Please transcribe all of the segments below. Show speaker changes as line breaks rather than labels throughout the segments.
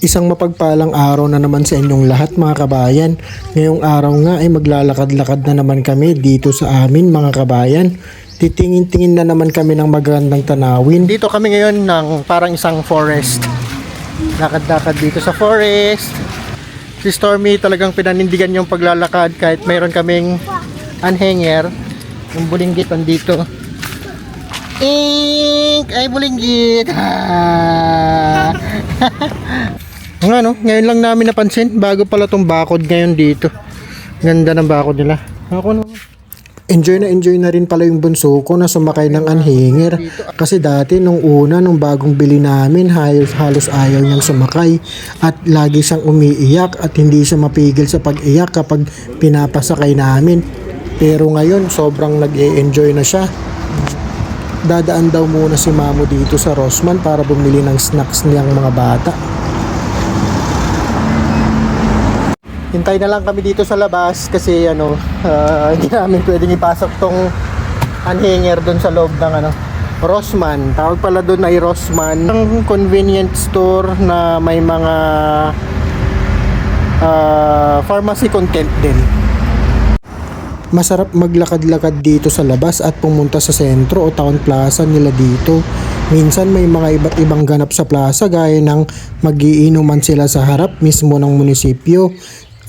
Isang mapagpalang araw na naman sa inyong lahat mga kabayan. Ngayong araw nga ay maglalakad-lakad na naman kami dito sa amin mga kabayan. Titingin-tingin na naman kami ng magandang tanawin. Dito kami ngayon ng parang isang forest. Lakad-lakad dito sa forest. Si Stormy talagang pinanindigan yung paglalakad kahit mayroon kaming anhanger. Yung bulinggit andito. Ay bulinggit! Nga no, ngayon lang namin napansin, bago pala tong bakod ngayon dito. Ganda ng bakod nila. Ako naman. Enjoy na rin pala yung bunso ko na sumakay ng anhanger. Kasi dati nung bagong bili namin, halos ayaw niyang sumakay. At lagi siyang umiiyak at hindi siya mapigil sa pag-iyak kapag pinapasakay namin. Pero ngayon, sobrang nag-e-enjoy na siya. Dadaan daw muna si Mamo dito sa Rossmann para bumili ng snacks niyang mga bata. Hintay na lang kami dito sa labas kasi hindi namin pwedeng ipasok tong anhanger doon sa loob ng Rossmann. Tawag pala doon ay Rossmann. Ang convenient store na may mga pharmacy content din. Masarap maglakad-lakad dito sa labas at pumunta sa sentro o town plaza nila dito. Minsan may mga iba't ibang ganap sa plaza gaya ng magiinuman sila sa harap mismo ng munisipyo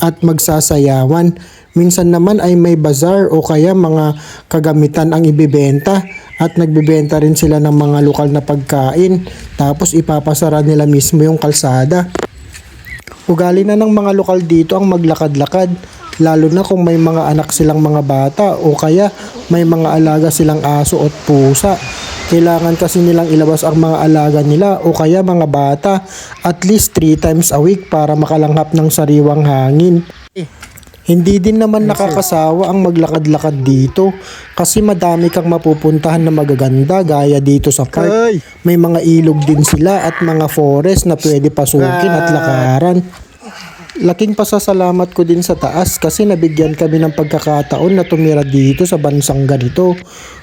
at magsasayawan. Minsan naman ay may bazaar o kaya mga kagamitan ang ibibenta at nagbibenta rin sila ng mga lokal na pagkain tapos ipapasara nila mismo yung kalsada. Ugali na ng mga lokal dito ang maglakad-lakad, lalo na kung may mga anak silang mga bata o kaya may mga alaga silang aso at pusa. Kailangan kasi nilang ilabas ang mga alaga nila o kaya mga bata at least 3 times a week para makalanghap ng sariwang hangin. Hindi din naman nakakasawa ang maglakad-lakad dito kasi madami kang mapupuntahan na magaganda gaya dito sa park. May mga ilog din sila at mga forest na pwede pasukin at lakaran. Laking pasasalamat ko din sa taas kasi nabigyan kami ng pagkakataon na tumira dito sa bansang ganito.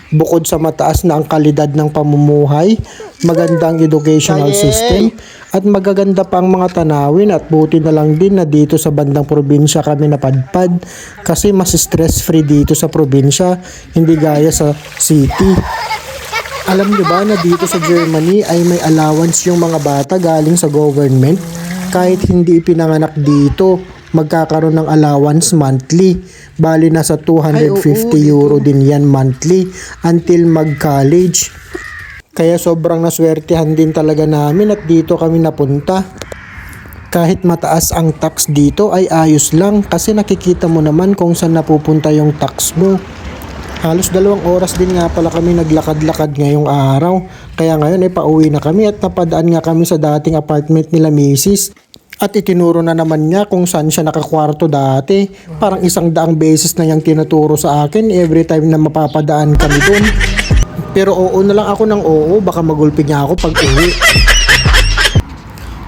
Bukod sa mataas na ang kalidad ng pamumuhay, magandang educational system, at magaganda pa ang mga tanawin at buti na lang din na dito sa bandang probinsya kami napadpad kasi mas stress-free dito sa probinsya, hindi gaya sa city. Alam niyo ba na dito sa Germany ay may allowance yung mga bata galing sa government? Kahit hindi ipinanganak dito, magkakaroon ng allowance monthly. Bali nasa 250 euro din yan monthly until mag-college. Kaya sobrang naswertehan din talaga namin at dito kami napunta. Kahit mataas ang tax dito ay ayos lang kasi nakikita mo naman kung saan napupunta yung tax mo. Halos 2 oras din nga pala kami naglakad-lakad ngayong araw. Kaya ngayon ay pauwi na kami at napadaan nga kami sa dating apartment nila Mrs. At itinuro na naman niya kung saan siya nakakwarto dati. Parang 100 beses na niyang tinuturo sa akin every time na mapapadaan kami dun. Pero oo na lang ako ng oo, baka magulpi niya ako pag uwi.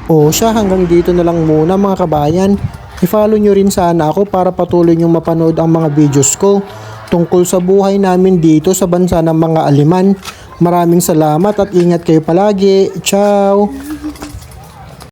O siya, hanggang dito na lang muna mga kabayan. I-follow nyo rin sana ako para patuloy nyo mapanood ang mga videos ko tungkol sa buhay namin dito sa bansa ng mga Aliman. Maraming salamat at ingat kayo palagi. Ciao!